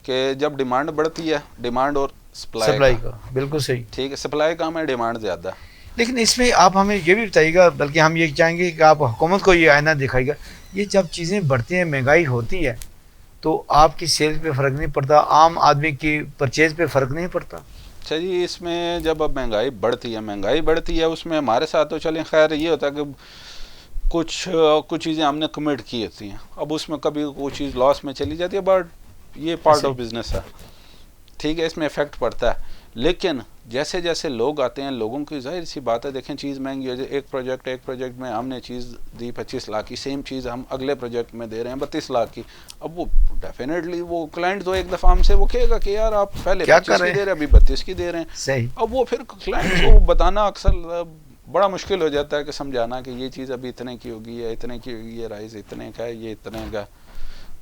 [SPEAKER 2] کہ جب ڈیمانڈ بڑھتی ہے, ڈیمانڈ اور سپلائی کا,
[SPEAKER 1] بالکل صحیح,
[SPEAKER 2] ٹھیک ہے, سپلائی کم ہے, ڈیمانڈ زیادہ ہے.
[SPEAKER 1] لیکن اس میں آپ ہمیں یہ بھی بتائیے گا, بلکہ ہم یہ چاہیں گے کہ آپ حکومت کو یہ آئینہ دکھائیے گا, یہ جب چیزیں بڑھتی ہیں, مہنگائی ہوتی ہے, تو آپ کی سیل پہ فرق نہیں پڑتا, عام آدمی کی پرچیز پہ فرق نہیں پڑتا؟
[SPEAKER 2] اچھا جی, اس میں جب اب مہنگائی بڑھتی ہے اس میں ہمارے ساتھ تو چلیں خیر یہ ہوتا ہے کہ کچھ چیزیں ہم نے کمٹ کی ہوتی ہیں, اب اس میں کبھی کوئی چیز لاس میں چلی جاتی ہے, بٹ یہ پارٹ آف بزنس ہے, ٹھیک ہے, اس میں افیکٹ پڑتا ہے. لیکن جیسے جیسے لوگ آتے ہیں, لوگوں کی ظاہر سی بات ہے, دیکھیں چیز مہنگی ہو جائے, ایک پروجیکٹ میں ہم نے چیز دی 25 لاکھ کی, سیم چیز ہم اگلے پروجیکٹ میں دے رہے ہیں 32 لاکھ کی. اب وہ ڈیفینیٹلی وہ کلائنٹ تو ایک دفعہ ہم سے وہ کہے گا کہ یار آپ پہلے 25 کی دے رہے ہیں, ابھی 32 کی دے رہے ہیں.
[SPEAKER 1] صحیح.
[SPEAKER 2] اب وہ پھر کلائنٹ کو بتانا اکثر بڑا مشکل ہو جاتا ہے کہ سمجھانا کہ یہ چیز ابھی اتنے کی ہوگی یا اتنے کی ہوگی, یہ رائز اتنے کا ہے, یہ اتنے کا.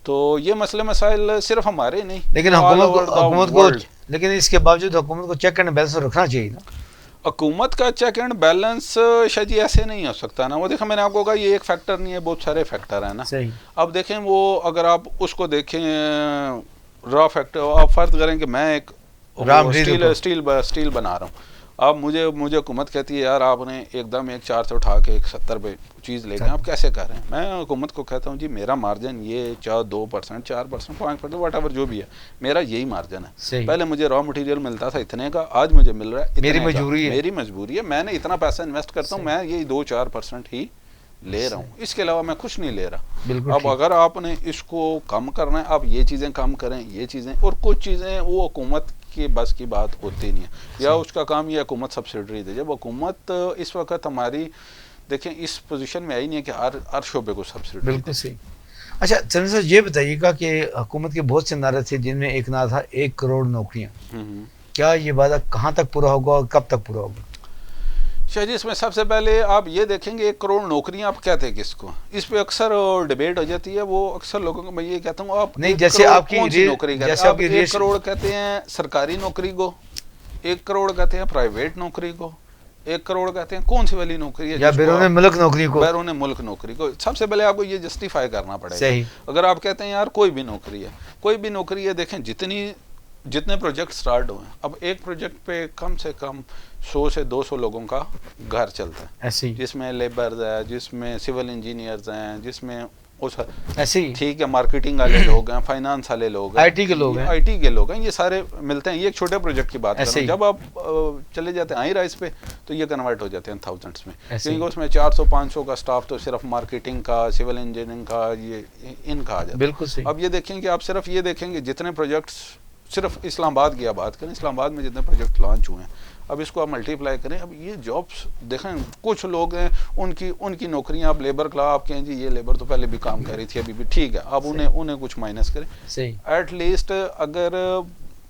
[SPEAKER 2] تو یہ مسئلے مسائل صرف ہمارے نہیں,
[SPEAKER 1] لیکن حکومت کو لیکن اس کے باوجود حکومت کو چیک اینڈ بیلنس رکھنا چاہیے نا.
[SPEAKER 2] حکومت کا چیک اینڈ بیلنس شاید جی ایسے نہیں ہو سکتا نا. وہ دیکھیں میں نے آپ کو کہا یہ ایک فیکٹر نہیں ہے, بہت سارے فیکٹر ہیں نا.
[SPEAKER 1] صحیح.
[SPEAKER 2] اب دیکھیں وہ اگر آپ اس کو دیکھیں را فیکٹر, آپ فرض کریں کہ میں ایک اسٹیل بنا رہا ہوں, اب مجھے حکومت کہتی ہے یار آپ نے ایک دم 4 سے اٹھا کے 70 پہ چیز لے گئے, آپ کیسے کر رہے ہیں؟ میں حکومت کو کہتا ہوں جی میرا مارجن یہ 2%, 4%, 5%, واٹ ایور جو بھی ہے, میرا یہی مارجن ہے. پہلے مجھے را مٹیریل ملتا تھا اتنے کا, آج مجھے مل رہا ہے, میری مجبوری ہے, میں نے اتنا پیسہ انویسٹ کرتا ہوں, میں یہی 2-4% ہی لے رہا ہوں، اس کے علاوہ میں کچھ نہیں لے رہا.
[SPEAKER 1] بالکل
[SPEAKER 2] اب اگر آپ نے اس کو کم کرنا ہے، آپ یہ چیزیں کم کریں، یہ چیزیں، اور کچھ چیزیں وہ حکومت کی بس کی بات ہوتی نہیں ہے، یا اس کا کام یہ حکومت سبسڈری دے. جب حکومت اس وقت ہماری دیکھیں اس پوزیشن میں آئی نہیں ہے کہ ہر شعبے کو سبسڈری.
[SPEAKER 1] بالکل صحیح. اچھا چندر صاحب یہ بتائیے گا کہ حکومت کے بہت سے نعرے تھے جن میں ایک نعرہ تھا 1 کروڑ نوکریاں، کیا یہ وعدہ کہاں تک پورا ہوگا اور کب تک پورا ہوگا؟
[SPEAKER 2] شاہ جی اس میں سب سے پہلے آپ یہ دیکھیں گے 1 کروڑ نوکریاں آپ کہتے ہیں کس کو، اس پہ اکثر ڈیبیٹ ہو جاتی ہے. وہ اکثر لوگوں کو میں یہ کہتا ہوں آپ
[SPEAKER 1] نہیں،
[SPEAKER 2] 1
[SPEAKER 1] جیسے
[SPEAKER 2] کروڑ
[SPEAKER 1] آپ کی
[SPEAKER 2] کون سی نوکری کہتے ہیں؟ آپ 1 کروڑ کہتے ہیں سرکاری نوکری کو، 1 کروڑ کہتے ہیں پرائیویٹ نوکری کو، 1 کروڑ کہتے ہیں کون سی والی نوکری ہے؟
[SPEAKER 1] یا بیرون ملک نوکری کو؟
[SPEAKER 2] بیرون ملک نوکری کو. سب سے پہلے آپ کو یہ جسٹیفائی کرنا پڑے گا.
[SPEAKER 1] صحیح.
[SPEAKER 2] اگر آپ کہتے ہیں یار کوئی بھی نوکری ہے، کوئی بھی نوکری ہے، دیکھیں جتنے پروجیکٹ سٹارٹ ہوئے ہیں، اب ایک پروجیکٹ پہ کم سے کم 100 سے 200 لوگوں کا گھر چلتا ہے،
[SPEAKER 1] ایسے ہی
[SPEAKER 2] جس میں لیبرز ہے، جس میں سول انجینئرز ہیں، جس میں
[SPEAKER 1] ایسے ہی
[SPEAKER 2] ٹھیک ہے مارکیٹنگ والے لوگ ہیں، فائنانس والے لوگ ہیں،
[SPEAKER 1] آئی ٹی کے لوگ ہیں،
[SPEAKER 2] آئی ٹی کے لوگ ہیں، یہ سارے ملتے ہیں. یہ ایک چھوٹے پروجیکٹ کی بات کر رہا ہوں. جب آپ چلے جاتے ہیں ہائی رائز پہ تو یہ کنورٹ ہو جاتے ہیں تھاؤزنڈس میں، کیونکہ اس میں 400-500 کا سٹاف تو صرف مارکیٹنگ کا، سول انجینئرنگ کا، یہ ان کا آ جاتا ہے.
[SPEAKER 1] بالکل صحیح.
[SPEAKER 2] اب یہ دیکھیں کہ آپ صرف یہ دیکھیں گے جتنے پروجیکٹس صرف اسلام آباد کی بات کریں، اسلام آباد میں جتنے پروجیکٹ لانچ ہوئے ہیں، اب اس کو آپ ملٹی پلائی کریں. اب یہ جابس دیکھیں، کچھ لوگ ہیں ان کی نوکریاں، آپ لیبر کلا آپ کہیں جی یہ لیبر تو پہلے بھی کام کر رہی تھی ابھی بھی ٹھیک ہے، اب انہیں کچھ مائنس کریں.
[SPEAKER 1] صحیح.
[SPEAKER 2] ایٹ لیسٹ اگر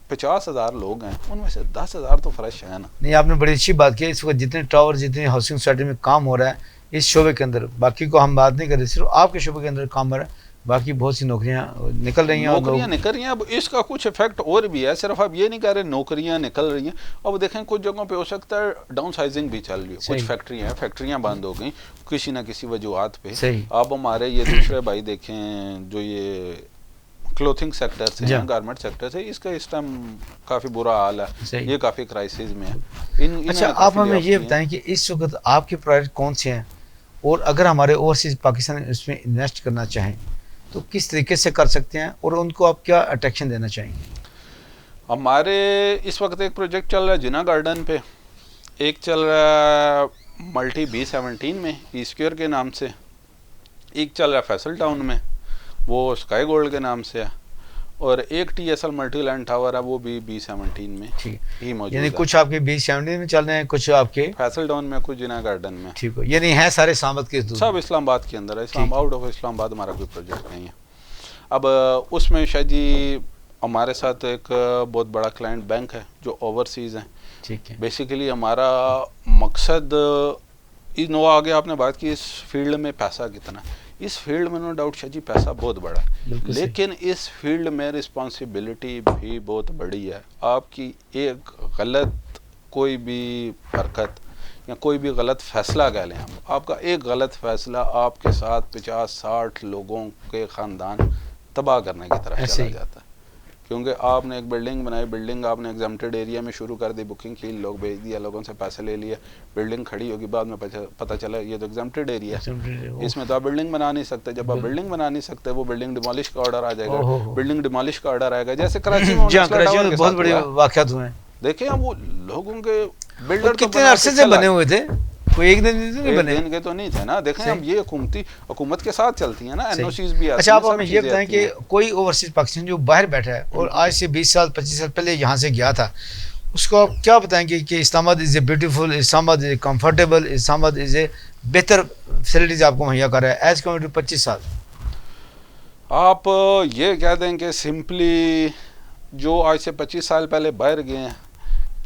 [SPEAKER 2] 50,000 لوگ ہیں ان میں سے 10,000 تو فریش ہیں نا.
[SPEAKER 1] نہیں، آپ نے بڑی اچھی بات کی. اس وقت جتنے ٹاور، جتنی ہاؤسنگ سوسائٹی میں کام ہو رہا ہے اس شعبے کے اندر، باقی کو ہم بات نہیں کر رہے، صرف آپ کے شعبے کے اندر کام ہو رہا ہے، باقی بہت سی نوکریاں نکل رہی ہیں.
[SPEAKER 2] نوکریاں نکل رہی ہیں. اب اس کا کچھ افیکٹ اور بھی ہے، صرف آپ یہ نہیں کہہ رہے نوکریاں نکل رہی ہیں. اب دیکھیں کچھ جگہوں پہ ہو سکتا ہے ڈاؤن سائزنگ بھی چل رہی ہے، کچھ فیکٹریاں بند ہو گئیں کسی نہ کسی وجوہات پہ. آپ ہمارے یہ دوسرے بھائی دیکھیں جو یہ کلوتھنگ سیکٹر سے ہیں، گارمنٹ سیکٹر سے، اس کا اس ٹائم کافی برا حال ہے، یہ کافی کرائسس میں ہے.
[SPEAKER 1] اچھا آپ ہمیں یہ بتائیں کہ اس وقت آپ کے پروجیکٹ کون سے ہیں، اور اگر ہمارے اوورسیز پاکستان اس میں انویسٹ کرنا چاہیں تو کس طریقے سے کر سکتے ہیں، اور ان کو آپ کیا اٹریکشن دینا چاہیں گے؟
[SPEAKER 2] ہمارے اس وقت ایک پروجیکٹ چل رہا ہے جنا گارڈن پہ، ایک چل رہا ہے ملٹی B17 میں اسکیئر کے نام سے، ایک چل رہا ہے فیصل ٹاؤن میں وہ اسکائی گولڈ کے نام سے ہے، اور ایک TSL ملٹی لینڈ ٹاور ہے وہ بھی B17 میں ہی موجود ہے.
[SPEAKER 1] یعنی کچھ آپ کے B17 میں چل رہے ہیں، کچھ آپ کے
[SPEAKER 2] فیصل ٹاؤن میں، کچھ جنا گارڈن میں.
[SPEAKER 1] ٹھیک ہے، یعنی ہے سارے اسلام آباد کے
[SPEAKER 2] سب اسلام آباد کے اندر ہے. آؤٹ آف اسلام آباد ہمارا کوئی پروجیکٹ نہیں ہے. اب اس میں شاید جی ہمارے ساتھ ایک بہت بڑا کلائنٹ بینک ہے جو اوورسیز ہیں.
[SPEAKER 1] ٹھیک ہے.
[SPEAKER 2] بیسیکلی ہمارا مقصد آگے آپ نے بات کی اس فیلڈ میں پیسہ کتنا، اس فیلڈ میں نو ڈاؤٹ شاہ جی پیسہ بہت بڑا ہے، لیکن اس فیلڈ میں رسپانسبلٹی بھی بہت بڑی ہے. آپ کی ایک غلط کوئی بھی حرکت یا کوئی بھی غلط فیصلہ کہہ لیں ہم، آپ کا ایک غلط فیصلہ آپ کے ساتھ 50-60 لوگوں کے خاندان تباہ کرنے کی طرف چلا جاتا ہے. کیونکہ آپ نے ایک بلڈنگ بنائی، بلڈنگ آپ نے ایگزمپٹڈ ایریا میں شروع کر دی، بکنگ کی، لوگ بھیج دیا، لوگوں سے پیسے لے لیے، بلڈنگ کھڑی ہوگی، بعد میں پتہ چلا یہ تو ایگزمپٹڈ ایریا ہے، اس میں تو آپ بلڈنگ بنا نہیں سکتے. جب آپ بلڈنگ بنا نہیں سکتے وہ بلڈنگ ڈیمالش کا آرڈر آ جائے گا، بلڈنگ ڈیمالش کا آرڈر آئے گا. جیسے کراچی میں
[SPEAKER 1] بہت بڑے واقعات ہوئے ہیں.
[SPEAKER 2] دیکھیں وہ لوگوں کے بلڈر
[SPEAKER 1] کتنے عرصے سے بنے ہوئے تھے، کوئی ایک دن نہیں بنے،
[SPEAKER 2] ایک دن کے تو نہیں تھے نا. دیکھیں اب یہ حکومت کے ساتھ چلتی ہیں نا، NOCs بھی آتی ہیں.
[SPEAKER 1] اچھا آپ ہمیں یہ بتائیں کہ کوئی اوورسیز پاکستان جو باہر بیٹھا ہے اور آج سے 20 سال 25 سال پہلے یہاں سے گیا تھا، اس کو آپ کیا بتائیں گے کہ اسلام آباد از اے بیوٹیفل، اسلام آباد از اے کمفرٹیبل، اسلام آباد از اے بہتر فیسلٹیز آپ کو مہیا کر رہا ہے ایز کمپیئر ٹو 25 سال؟
[SPEAKER 2] آپ یہ کہہ دیں کہ سمپلی جو آج سے 25 سال پہلے باہر گئے ہیں،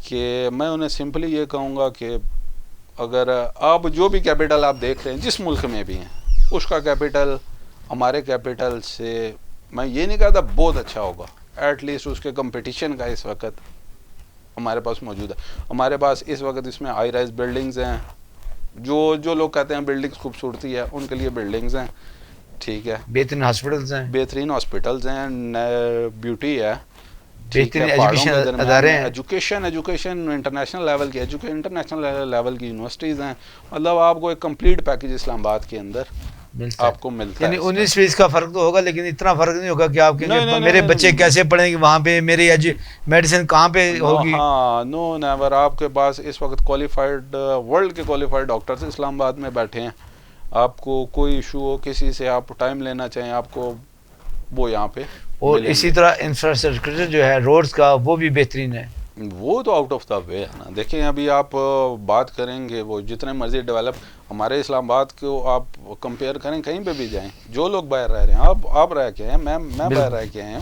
[SPEAKER 2] کہ میں انہیں سمپلی یہ کہوں گا کہ اگر آپ جو بھی کیپٹل آپ دیکھ رہے ہیں جس ملک میں بھی ہیں، اس کا کیپٹل ہمارے کیپٹل سے میں یہ نہیں کہتا بہت اچھا ہوگا، ایٹ لیسٹ اس کے کمپٹیشن کا اس وقت ہمارے پاس موجود ہے. ہمارے پاس اس وقت اس میں ہائی رائز بلڈنگز ہیں، جو لوگ کہتے ہیں بلڈنگز خوبصورتی ہے، ان کے لیے بلڈنگز ہیں، ٹھیک ہے،
[SPEAKER 1] بہترین ہاسپٹلز ہیں،
[SPEAKER 2] بہترین ہاسپٹلز ہیں، بیوٹی ہے،
[SPEAKER 1] بہترین ایجوکیشن ادارے ہیں،
[SPEAKER 2] ایجوکیشن انٹرنیشنل لیول کی انٹرنیشنل لیول کی یونیورسٹیز ہیں. مطلب آپ کو ایک کمپلیٹ پیکج اسلام آباد کے اندر آپ کو ملتا ہے.
[SPEAKER 1] یعنی 19-20 کا فرق تو ہوگا، لیکن اتنا فرق نہیں ہوگا کہ آپ کے میرے بچے کیسے پڑھیں گے وہاں پہ، میری میڈیسن کہاں پہ ہوگی.
[SPEAKER 2] ہاں نو نیور. آپ کے پاس اس وقت کوالیفائڈ ورلڈ کے کوالیفائڈ ڈاکٹرز اسلام آباد میں بیٹھے ہیں. آپ کو کوئی ایشو ہو کسی سے, آپ ٹائم لینا چاہیں آپ کو, وہ یہاں پہ.
[SPEAKER 1] اور اسی طرح انفراسٹرکچر جو ہے روڈز کا وہ بھی بہترین ہے.
[SPEAKER 2] وہ تو آؤٹ آف دا وے ہے نا. دیکھیں ابھی آپ بات کریں گے وہ جتنے مرضی ڈیولپ, ہمارے اسلام آباد کو آپ کمپیئر کریں کہیں پہ بھی جائیں, جو لوگ باہر رہ رہے ہیں, آپ رہ کے ہیں, میں باہر رہ کے ہیں,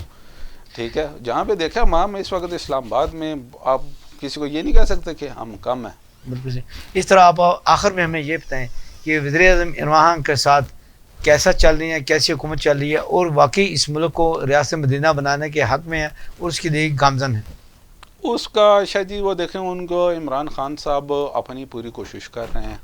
[SPEAKER 2] ٹھیک ہے, جہاں پہ دیکھا ہم اس وقت اسلام آباد میں آپ کسی کو یہ نہیں کہہ سکتے کہ ہم کم ہیں.
[SPEAKER 1] بالکل صحیح. اس طرح آپ آخر میں ہمیں یہ بتائیں کہ وزیر اعظم عمران خان کے ساتھ کیسا چل رہی ہے, کیسی حکومت چل رہی ہے, اور واقعی اس ملک کو ریاست مدینہ بنانے کے حق میں ہے اور اس کے لیے گامزن ہے.
[SPEAKER 2] اس کا شاید جی وہ دیکھیں ان کو عمران خان صاحب اپنی پوری کوشش کر رہے ہیں,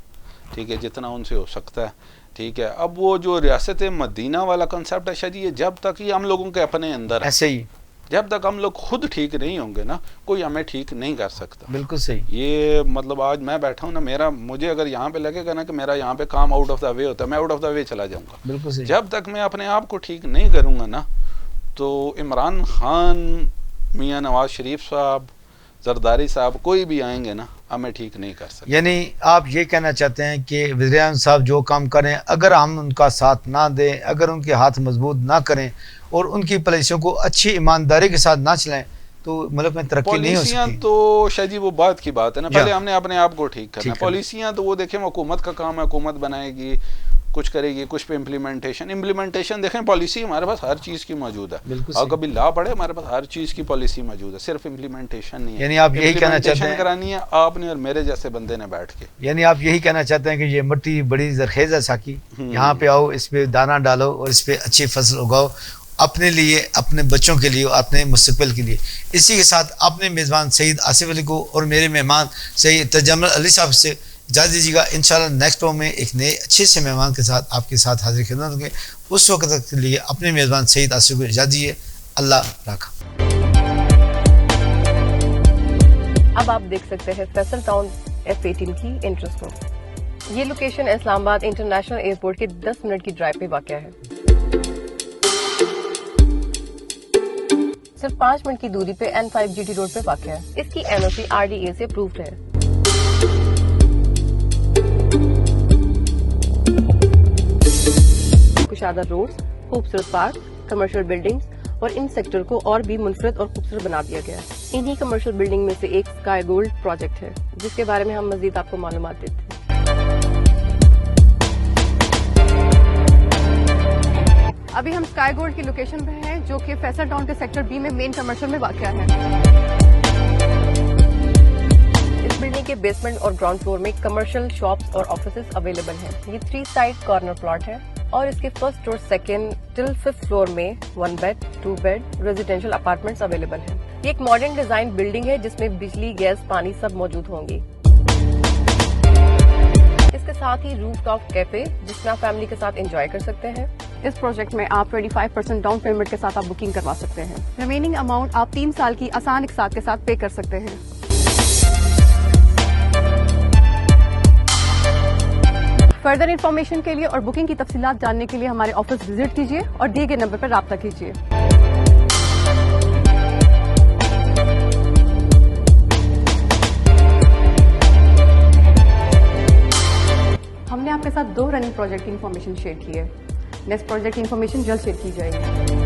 [SPEAKER 2] ٹھیک ہے, جتنا ان سے ہو سکتا ہے, ٹھیک ہے. اب وہ جو ریاست مدینہ والا کنسیپٹ ہے شاید یہ جب تک یہ ہم لوگوں کے اپنے اندر ہے,
[SPEAKER 1] ایسے ہی
[SPEAKER 2] جب تک ہم لوگ خود ٹھیک نہیں ہوں گے نا کوئی ہمیں ٹھیک نہیں کر سکتا.
[SPEAKER 1] بالکل صحیح.
[SPEAKER 2] یہ مطلب آج میں بیٹھا ہوں نا, مجھے اگر یہاں پہ لگے گا نا کہ میرا یہاں پہ کام آؤٹ آف دا وے ہوتا ہے, میں آؤٹ آف دا وے چلا جاؤں گا.
[SPEAKER 1] بالکل صحیح.
[SPEAKER 2] جب تک میں اپنے آپ کو ٹھیک نہیں کروں گا نا تو عمران خان, میاں نواز شریف صاحب, زرداری صاحب, کوئی بھی آئیں گے نا ہمیں ٹھیک نہیں کر سکتے.
[SPEAKER 1] یعنی آپ یہ کہنا چاہتے ہیں کہ وزیر اعظم صاحب جو کام کریں اگر ہم ان کا ساتھ نہ دیں, اگر ان کے ہاتھ مضبوط نہ کریں اور ان کی پالیسیوں کو اچھی ایمانداری کے ساتھ نہ چلائیں تو ملک میں ترقی نہیں ہو
[SPEAKER 2] پالیسیاں
[SPEAKER 1] سکتی.
[SPEAKER 2] تو شاید جی وہ بات کی بات ہے نا, پہلے ہم نے اپنے آپ کو ٹھیک کرنا ہے. پالیسیاں تو وہ دیکھیں حکومت کا کام ہے, حکومت بنائے گی, کچھ کرے گی, کچھ پہ امپلیمنٹیشن دیکھیں. پالیسی ہمارے پاس ہر چیز کی موجود ہے, اور کبھی لا پڑے ہمارے پاس ہر چیز کی پالیسی موجود ہے, صرف امپلیمنٹیشن نہیں ہے.
[SPEAKER 1] یعنی آپ یہی کہنا چاہتے ہیں
[SPEAKER 2] کرانی ہے آپ نے اور میرے جیسے بندے نے بیٹھ کے.
[SPEAKER 1] یعنی آپ یہی کہنا چاہتے ہیں کہ یہ مٹی بڑی زرخیز ہے ساکی, یہاں پہ آؤ, اس پہ دانہ ڈالو اور اس پہ اچھی فصل اگاؤ اپنے لیے, اپنے بچوں کے لیے, اپنے مستقبل کے لیے. اسی کے ساتھ اپنے میزبان سعید آصف علی کو اور میرے مہمان سعید تجمل علی صاحب سے اجازت دیجیے گا. انشاءاللہ نیکسٹ ٹائم میں ایک نئے اچھے سے مہمان کے ساتھ آپ کے ساتھ حاضر خدمت ہوں گے. اس وقت تک کے لیے اپنے میزبان سعید آصف کو اجازت دیجیے. اللہ رکھا.
[SPEAKER 3] اب آپ دیکھ سکتے ہیں فیصل ٹاؤن F18 کی انٹرسٹ کو. یہ لوکیشن اسلام آباد انٹرنیشنل ایئرپورٹ کے 10 منٹ کی ڈرائیو پہ واقع ہے. صرف 5 منٹ کی دوری پہ N5GT روڈ پہ واقع ہے. اس کی NOC RDA سے اپرووڈ ہے. کشادہ روڈز, خوبصورت پارک, کمرشل بلڈنگز اور ان سیکٹر کو اور بھی منفرد اور خوبصورت بنا دیا گیا ہے. انہی کمرشل بلڈنگ میں سے ایک اسکائی گولڈ پروجیکٹ ہے جس کے بارے میں ہم مزید آپ کو معلومات دیتے ہیں.
[SPEAKER 4] ابھی ہم اسکائی گولڈ کی لوکیشن پہ ہیں جو کہ فیصل ٹاؤن کے سیکٹر بی میں مین کمرشل میں واقع ہے. اس بلڈنگ کے بیسمنٹ اور گراؤنڈ فلور میں کمرشل شاپس اور آفیسز اویلیبل ہیں. یہ 3 سائڈ کارنر پلاٹ ہے اور اس کے فرسٹ اور سیکنڈ ٹل 5th فلور میں 1 bed 2 bed residential apartments available ہیں. یہ ایک ماڈرن ڈیزائن بلڈنگ ہے جس میں بجلی, گیس, پانی سب موجود ہوں گی. اس کے ساتھ ہی روف ٹاپ کیفے جس میں آپ فیملی کے ساتھ انجوائے کر سکتے ہیں. اس پروجیکٹ میں آپ 25% ڈاؤن پیمنٹ کے ساتھ آپ بکنگ کروا سکتے ہیں. ریمیننگ اماؤنٹ آپ 3 سال کی آسان اقساط کے ساتھ پے کر سکتے ہیں. فردر انفارمیشن کے لیے اور بکنگ کی تفصیلات جاننے کے لیے ہمارے آفس وزٹ کیجیے اور دیے گئے نمبر پر رابطہ کیجیے. ہم نے آپ کے ساتھ 2 رننگ پروجیکٹ کی انفارمیشن شیئر کی ہے. نیکسٹ پروجیکٹ کی انفارمیشن جلد شیئر کی جائے گی.